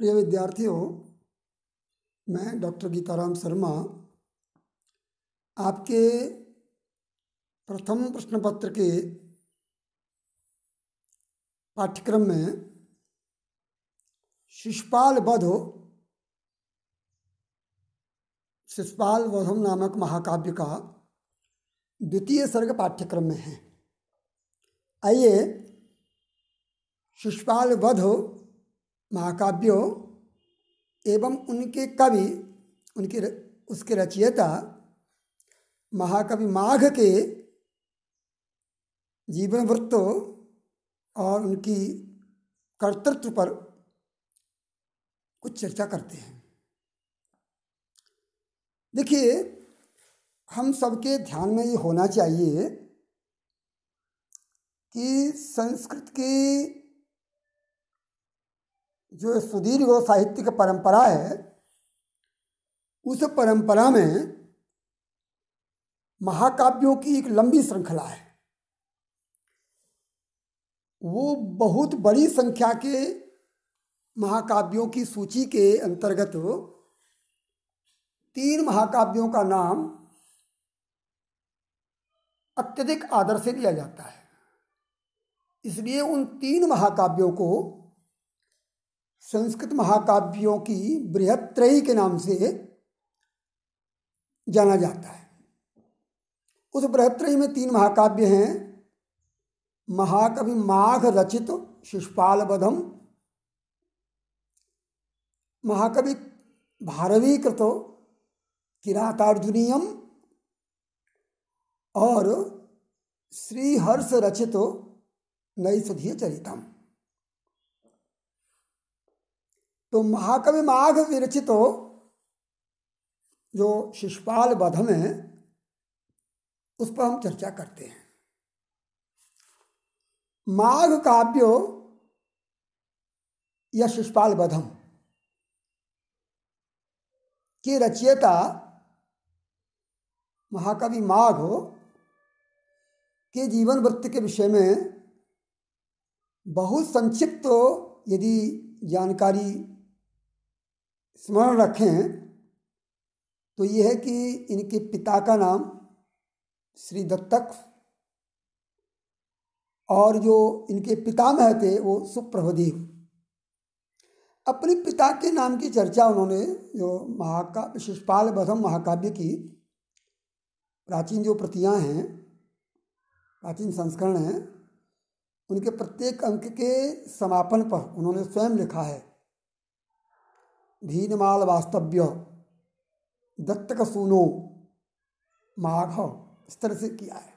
प्रिय विद्यार्थियों, मैं डॉक्टर गीताराम शर्मा आपके प्रथम प्रश्न पत्र के पाठ्यक्रम में शिशुपाल वधम नामक महाकाव्य का द्वितीय सर्ग पाठ्यक्रम में है। आइए शिशुपाल वध महाकाव्यों एवं उनके कवि उसके रचयिता महाकवि माघ के जीवन वृत्त और उनकी कर्तृत्व पर कुछ चर्चा करते हैं। देखिए, हम सबके ध्यान में ये होना चाहिए कि संस्कृत की जो सुदीर्घ साहित्यिक परंपरा है, उस परंपरा में महाकाव्यों की एक लंबी श्रृंखला है। वो बहुत बड़ी संख्या के महाकाव्यों की सूची के अंतर्गत 3 महाकाव्यों का नाम अत्यधिक आदर से लिया जाता है। इसलिए उन 3 महाकाव्यों को संस्कृत महाकाव्यों की बृहत्त्रयी के नाम से जाना जाता है। उस बृहत्त्रयी में 3 महाकाव्य हैं। महाकवि माघ रचित शिशुपाल वधम, महाकवि भारवी कृत किरातार्जुनीयम और श्रीहर्ष रचित नैषधीय चरितम। तो महाकवि माघ विरचित जो शिशुपाल वधम है, उस पर हम चर्चा करते हैं। माघ काव्य या शिशुपाल वधम के रचयिता महाकवि माघ के जीवन वृत्त के विषय में बहुत संक्षिप्त यदि जानकारी स्मरण रखें तो यह है कि इनके पिता का नाम श्री दत्तक और जो इनके पितामह थे वो सुप्रभदेव। अपने पिता के नाम की चर्चा उन्होंने जो शिशुपाल वधम महाकाव्य की प्राचीन जो प्रतियां हैं, प्राचीन संस्करण हैं, उनके प्रत्येक अंक के समापन पर उन्होंने स्वयं लिखा है, भीनमाल वास्तव्य दत्तक सूनो माघ, इस तरह से किया है।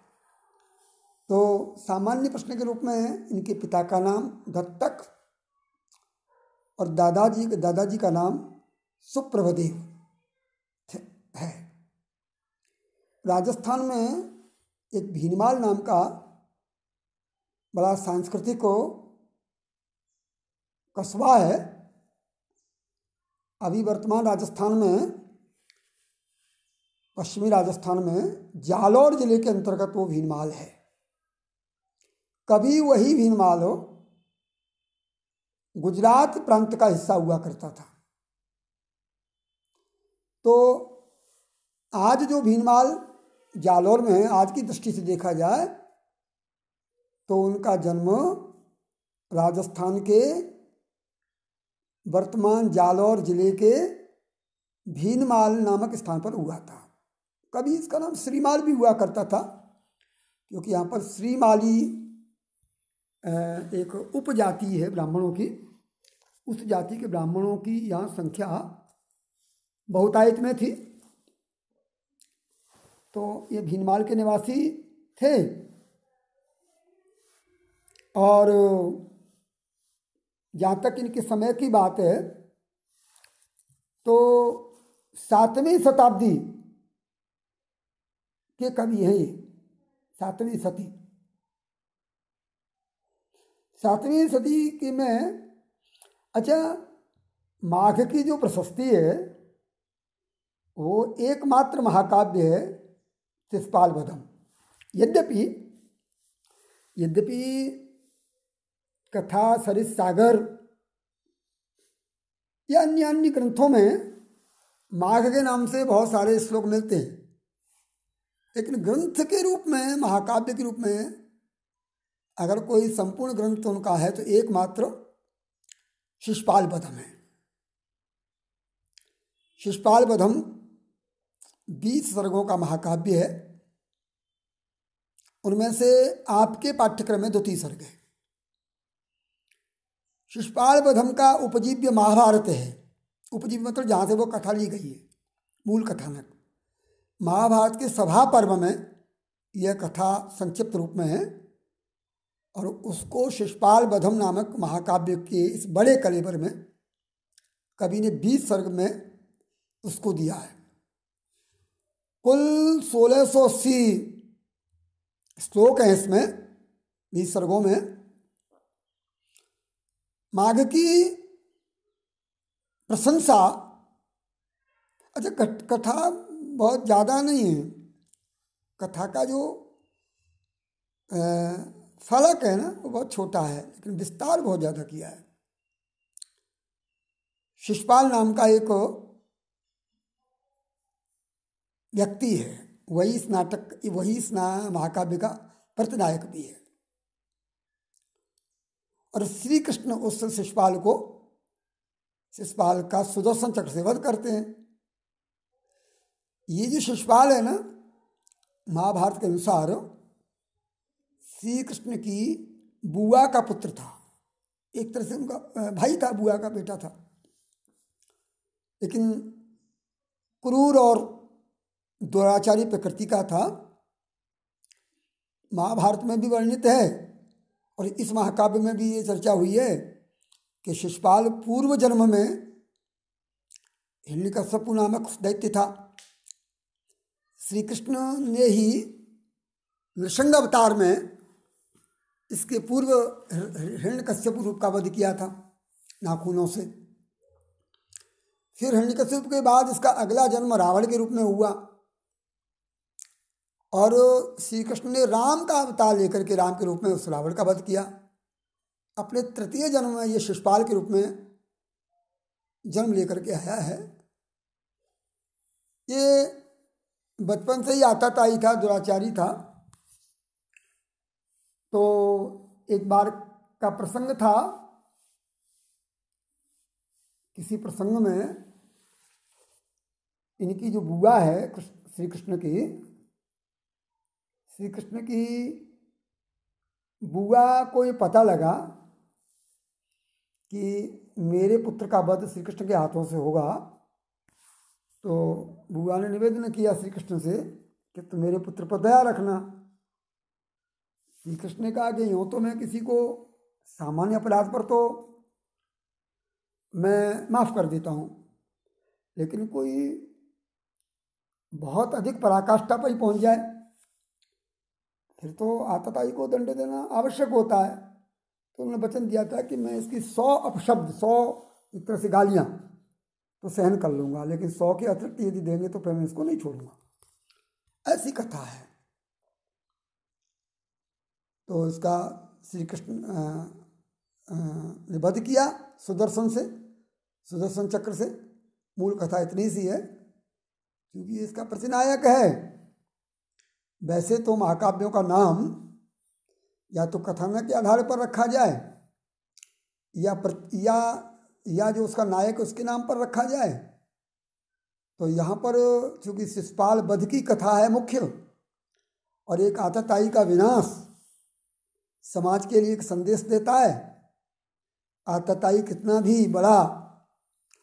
तो सामान्य प्रश्न के रूप में इनके पिता का नाम दत्तक और दादाजी का नाम सुप्रभदेव है। राजस्थान में एक भीनमाल नाम का बड़ा सांस्कृतिक कस्बा है। अभी वर्तमान राजस्थान में, पश्चिमी राजस्थान में जालौर जिले के अंतर्गत वो भीनमाल है। कभी वही भीनमाल गुजरात प्रांत का हिस्सा हुआ करता था। तो आज जो भीनमाल जालौर में है, आज की दृष्टि से देखा जाए तो उनका जन्म राजस्थान के वर्तमान जालौर जिले के भीनमाल नामक स्थान पर हुआ था। कभी इसका नाम श्रीमाल भी हुआ करता था, क्योंकि यहाँ पर श्रीमाली एक उपजाति है ब्राह्मणों की। उस जाति के ब्राह्मणों की यहाँ संख्या बहुतायत में थी। तो ये भीनमाल के निवासी थे और जहाँ तक इनके समय की बात है तो 7वीं शताब्दी के कवि हैं ये। 7वीं सदी के में, अच्छा, माघ की जो प्रशस्ति है वो एकमात्र महाकाव्य है शिशुपाल वधम। यद्यपि कथा सरित सागर या अन्य अन्य ग्रंथों में माघ के नाम से बहुत सारे श्लोक मिलते हैं, लेकिन ग्रंथ के रूप में, महाकाव्य के रूप में अगर कोई संपूर्ण ग्रंथ उनका है तो एकमात्र शिशुपाल वधम है। शिशुपाल वधम 20 सर्गों का महाकाव्य है। उनमें से आपके पाठ्यक्रम में 2-3 सर्ग है। शिशुपाल वधम का उपजीव्य महाभारत है। उपजीव्य मतलब जहाँ से वो कथा ली गई है, मूल कथानक। महाभारत के सभा पर्व में यह कथा संक्षिप्त रूप में है और उसको शिशुपाल वधम नामक महाकाव्य के इस बड़े कलेबर में कवि ने 20 सर्ग में उसको दिया है। कुल 1680 श्लोक हैं इसमें, 20 सर्गों में। माघ की प्रशंसा, अच्छा कथा बहुत ज़्यादा नहीं है, कथा का जो फलक है ना वो बहुत छोटा है, लेकिन विस्तार बहुत ज़्यादा किया है। शिशुपाल नाम का एक व्यक्ति है, वही इस नाटक, वही इस महाकाव्य का प्रतिनायक भी है। और श्री कृष्ण उस शिशुपाल का सुदर्शन चक्र से वध करते हैं। ये जो शिशुपाल है ना, महाभारत के अनुसार श्री कृष्ण की बुआ का पुत्र था, एक तरह से उनका भाई था, बुआ का बेटा था। लेकिन क्रूर और दुराचारी प्रकृति का था। महाभारत में भी वर्णित है और इस महाकाव्य में भी ये चर्चा हुई है कि शिशुपाल पूर्व जन्म में हिरण्यकश्यपु नामक दैत्य था। श्री कृष्ण ने ही नृसिंह अवतार में इसके पूर्व हिरण्यकश्यपु रूप का वध किया था नाखूनों से। फिर हिरण्यकश्यपु के बाद इसका अगला जन्म रावण के रूप में हुआ और श्री कृष्ण ने राम का अवतार लेकर के राम के रूप में उस रावण का वध किया। अपने तृतीय जन्म में ये शिशुपाल के रूप में जन्म लेकर के आया है। ये बचपन से ही आताताई था, दुराचारी था। तो एक बार का प्रसंग था, किसी प्रसंग में इनकी जो बुआ है श्री कृष्ण की बुआ को ये पता लगा कि मेरे पुत्र का वध श्री कृष्ण के हाथों से होगा। तो बुआ ने निवेदन किया श्री कृष्ण से कि तुम मेरे पुत्र पर दया रखना। श्री कृष्ण ने कहा कि यूँ तो मैं किसी को सामान्य अपराध पर तो मैं माफ़ कर देता हूँ, लेकिन कोई बहुत अधिक पराकाष्ठा पर ही पहुँच जाए फिर तो आतताई को दंड देना आवश्यक होता है। तो उन्होंने वचन दिया था कि मैं इसकी 100 अपशब्द, 100 एक तरह से गालियाँ तो सहन कर लूँगा, लेकिन 100 के अतिरिक्त यदि देंगे तो फिर मैं इसको नहीं छोड़ूंगा। ऐसी कथा है। तो इसका श्री कृष्ण ने वध किया सुदर्शन से, सुदर्शन चक्र से। मूल कथा इतनी सी है, क्योंकि इसका प्रतिनायक है। वैसे तो महाकाव्यों का नाम या तो कथानक के आधार पर रखा जाए या जो उसका नायक उसके नाम पर रखा जाए। तो यहाँ पर चूँकि शिशुपाल वध की कथा है मुख्य, और एक आतताई का विनाश समाज के लिए एक संदेश देता है। आतताई कितना भी बड़ा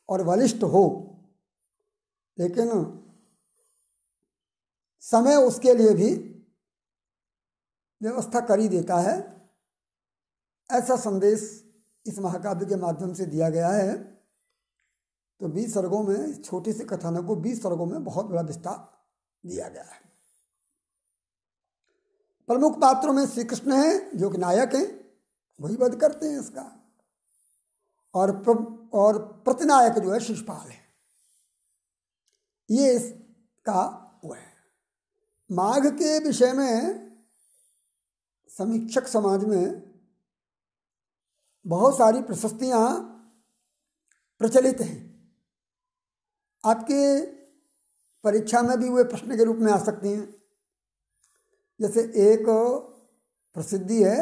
और बलिष्ठ हो, लेकिन समय उसके लिए भी व्यवस्था कर ही देता है। ऐसा संदेश इस महाकाव्य के माध्यम से दिया गया है। तो 20 सर्गों में, इस छोटे से कथानक को 20 सर्गों में बहुत बड़ा विस्तार दिया गया है। प्रमुख पात्रों में श्री कृष्ण हैं जो कि नायक हैं, वही वध करते हैं इसका, और प्रतिनायक जो है शिशुपाल है। ये इसका वो है। माघ के विषय में समीक्षक समाज में बहुत सारी प्रशस्तियाँ प्रचलित हैं। आपके परीक्षा में भी वे प्रश्न के रूप में आ सकती हैं। जैसे एक प्रसिद्धि है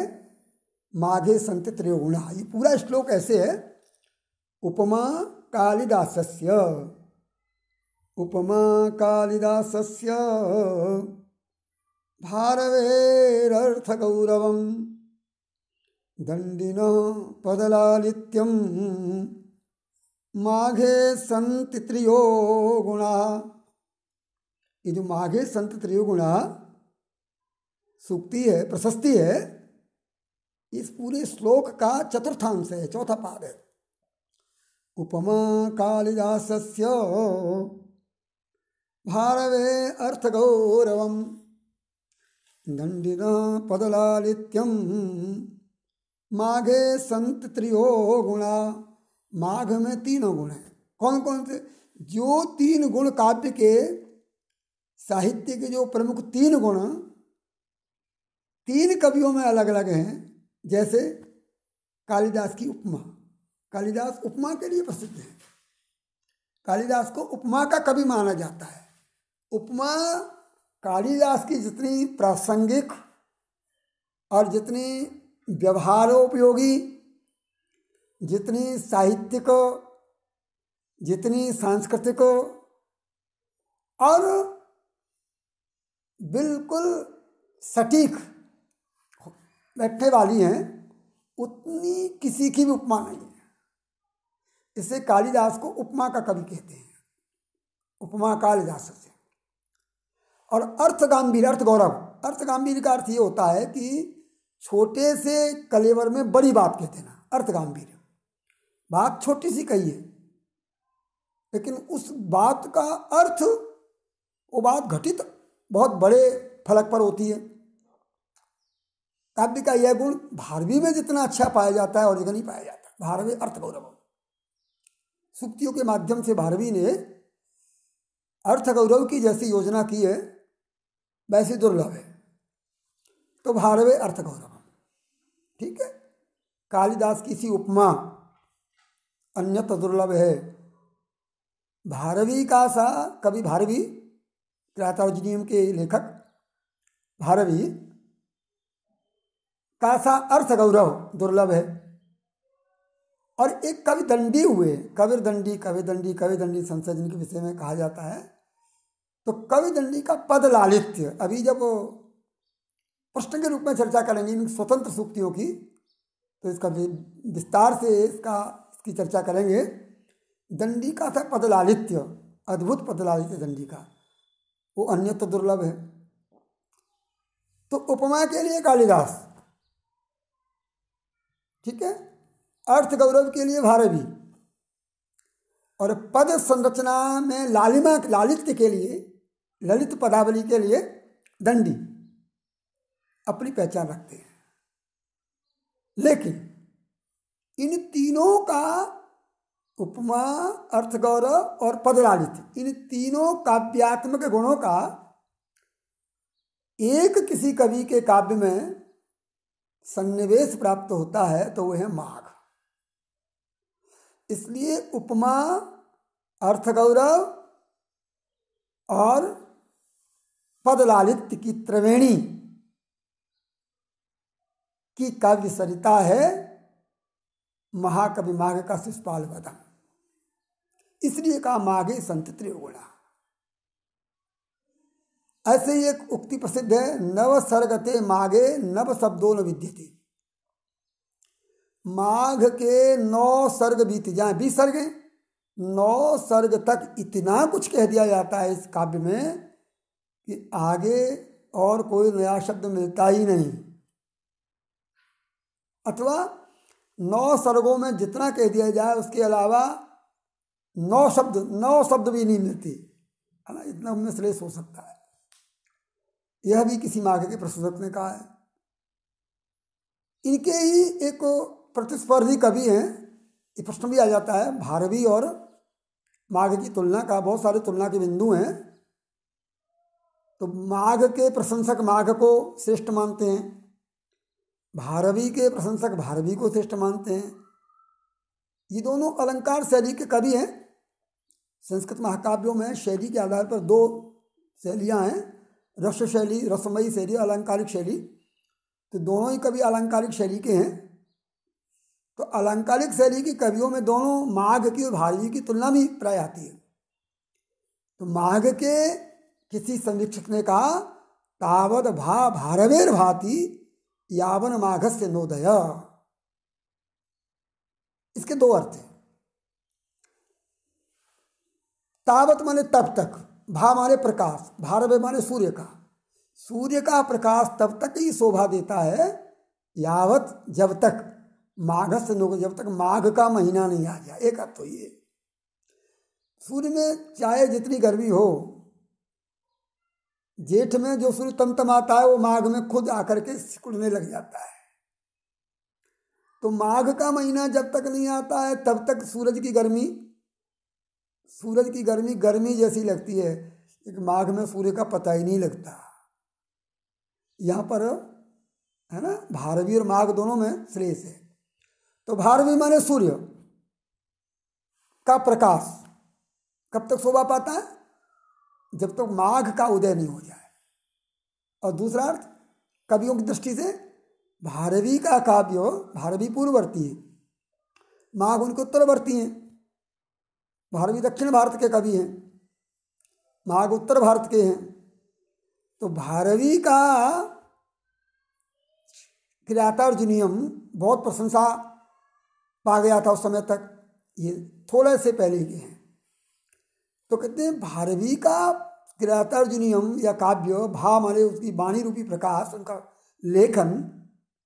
माघे सन्ति त्रयोगुणा। ये पूरा श्लोक ऐसे है, उपमा कालिदासस्य, उपमा कालिदासस्य भारवेरर्थगौरवं दण्डिनः पदलालित्यं माघे सन्ति त्रयो गुणा। ये जो माघे सन्ति त्रयो गुणा सूक्ति है, प्रशस्ति है, इस पूरे श्लोक का चतुर्थांश है, चौथा पाद है। उपमा कालिदासस्य भारवे अर्थगौरवं दण्डिनः पदलालित्यं माघे सन्ति त्रयो गुणा। माघ में तीनों गुण हैं। कौन कौन से? जो तीन गुण काव्य के, साहित्य के जो प्रमुख तीन गुण तीन कवियों में अलग अलग हैं। जैसे कालिदास की उपमा, कालिदास उपमा के लिए प्रसिद्ध है। कालिदास को उपमा का कवि माना जाता है। उपमा कालिदास की जितनी प्रासंगिक और जितनी व्यवहारोपयोगी, जितनी साहित्यिक, जितनी सांस्कृतिक और बिल्कुल सटीक बैठने वाली हैं, उतनी किसी की भी उपमा नहीं है। इससे कालिदास को उपमा का कवि कहते हैं, उपमा कालिदास से। और अर्थ गांभीर्य, अर्थ गौरव, अर्थ गांभीर्य का अर्थ ये होता है कि छोटे से कलेवर में बड़ी बात कह देना। अर्थ गांभीर्य, बात छोटी सी कही है लेकिन उस बात का अर्थ, वो बात घटित बहुत बड़े फलक पर होती है। काव्य का यह गुण भारवी में जितना अच्छा पाया जाता है और जगह नहीं पाया जाता। भारवे अर्थ गौरव, सूक्तियों के माध्यम से भारवी ने अर्थ गौरव की जैसी योजना की है वैसी दुर्लभ है। तो भारवे अर्थ गौरव, ठीक है। कालिदास की सी उपमा अन्यत्र दुर्लभ है। भारवी का सा कवि, भारवी त्रातार्जुनीयम के लेखक भारवी का सा अर्थ गौरव दुर्लभ है। और एक कवि दंडी हुए, कविर दंडी, कवि दंडी, कवि दंडी संशय जिनके विषय में कहा जाता है। तो कवि दंडी का पद लालित्य, अभी जब प्रश्न के रूप में चर्चा करेंगे इन स्वतंत्र सूक्तियों की, तो इसका विस्तार से इसकी चर्चा करेंगे। दंडी का था पद लालित्य, अद्भुत पद लालित्य दंडी का, वो अन्यत्र दुर्लभ है। तो उपमा के लिए कालिदास, ठीक है, अर्थ गौरव के लिए भारवी, और पद संरचना में लालिमा, लालित्य के लिए, ललित पदावली के लिए दंडी अपनी पहचान रखते हैं। लेकिन इन तीनों का, उपमा, अर्थ गौरव और पद लालित्य, इन तीनों काव्यात्मक गुणों का एक किसी कवि के काव्य में सन्निवेश प्राप्त होता है तो वह है माघ। इसलिए उपमा, अर्थ गौरव और पद लालित्य की त्रिवेणी की काव्य सरिता है महाकवि माघ का शिशुपाल वधम। इसलिए कहा माघे सन्ति त्रयो गुणा। ऐसे ही एक उक्ति प्रसिद्ध है, नव सर्गते माघे नव शब्दों न विद्यते। माघ के 9 सर्ग बीत जाए, 20 सर्ग हैं, 9 सर्ग तक इतना कुछ कह दिया जाता है इस काव्य में कि आगे और कोई नया शब्द मिलता ही नहीं। अथवा 9 सर्गों में जितना कह दिया जाए उसके अलावा 9 शब्द भी नहीं मिलते, है ना। इतना उनमें श्लेष हो सकता है। यह भी किसी माघ के प्रशंसक ने कहा है। इनके ही एक प्रतिस्पर्धी कवि हैं, ये प्रश्न भी आ जाता है, भारवी और माघ की तुलना का, बहुत सारे तुलना के बिंदु हैं। तो माघ के प्रशंसक माघ को श्रेष्ठ मानते हैं, भारवी के प्रशंसक भारवी को श्रेष्ठ मानते हैं। ये दोनों अलंकार शैली के कवि हैं। संस्कृत महाकाव्यों में शैली के आधार पर दो शैलियाँ हैं, रस शैली, रसमयी शैली, अलंकारिक शैली। तो दोनों ही कवि अलंकारिक शैली के हैं। तो अलंकारिक शैली की कवियों में दोनों माघ की और भारवी की तुलना भी प्राय आती है। तो माघ के किसी समीक्षक ने कहा, तावद भा भारवेर भाति यावन माघस्य नोदय। इसके दो अर्थ हैं। तावत माने तब तक, भा माने प्रकाश, भारवे माने सूर्य का। सूर्य का प्रकाश तब तक ही शोभा देता है, यावत जब तक माघस्य नोदय, जब तक माघ का महीना नहीं आ जाए। एक अर्थ तो ये, सूर्य में चाहे जितनी गर्मी हो, जेठ में जो सूर्य तमतमाता है वो माघ में खुद आकर के सिकुड़ने लग जाता है। तो माघ का महीना जब तक नहीं आता है तब तक सूरज की गर्मी गर्मी जैसी लगती है। एक माघ में सूर्य का पता ही नहीं लगता। यहाँ पर है ना, भारवी और माघ दोनों में श्रेष्ठ है। तो भारवी माने सूर्य का प्रकाश कब तक शोभा पाता है, जब तक माघ का उदय नहीं हो जाए। और दूसरा अर्थ कवियों की दृष्टि से, भारवी का काव्य, भारवी पूर्ववर्ती है, माघ उनके उत्तरवर्ती हैं। भारवी दक्षिण भारत के कवि हैं, माघ उत्तर भारत के हैं। तो भारवी का किरातार्जुनीयम बहुत प्रशंसा पा गया था उस समय तक, ये थोड़े से पहले के हैं। तो कहते हैं भारवी का किरातार्जुनीयम या काव्य, भा माने उसकी वाणी रूपी प्रकाश, उनका लेखन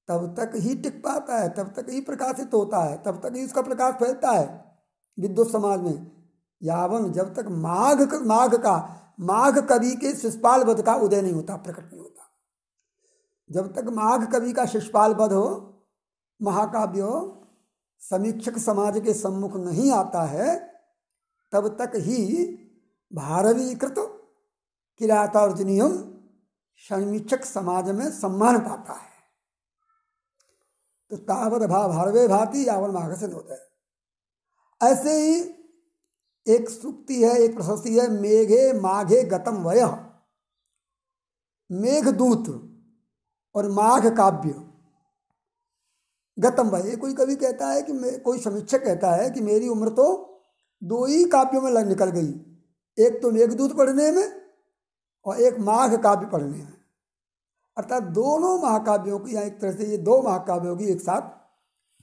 तब तक ही टिक पाता है, तब तक ही प्रकाशित होता है, तब तक ही उसका प्रकाश फैलता है विद्वत समाज में। यावन जब तक माघ कवि के शिशुपाल वध का उदय नहीं होता, प्रकट नहीं होता। जब तक माघ कवि का शिशुपाल वध हो, महाकाव्य समीक्षक समाज के सम्मुख नहीं आता है, तब तक ही भारवीकृत किरातार्जुनीयम समीक्षक समाज में सम्मान पाता है। तो तावद भा भारवे भाति यावन माघस्य नोदय। ऐसे ही एक सूक्ति है, एक प्रशस्ति है, मेघे माघे गतम वयः। मेघदूत और माघ काव्य गतम वय। कोई कवि कहता है कि कोई समीक्षक कहता है कि मेरी उम्र तो दो ही काव्यों में निकल गई, एक तो मेघदूत पढ़ने में और एक माघ काव्य पढ़ने में। अर्थात दोनों महाकाव्यों की, या एक तरह से ये दो महाकाव्यों की एक साथ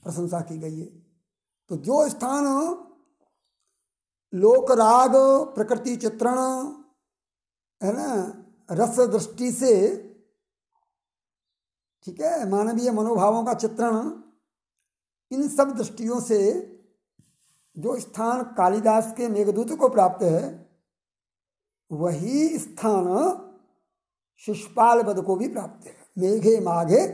प्रशंसा की गई है। तो जो स्थान लोकराग, प्रकृति चित्रण, है ना, रस दृष्टि से, ठीक है, मानवीय मनोभावों का चित्रण, इन सब दृष्टियों से जो स्थान कालिदास के मेघदूत को प्राप्त है, वही स्थान शिशुपाल वध को भी प्राप्त है। मेघे माघे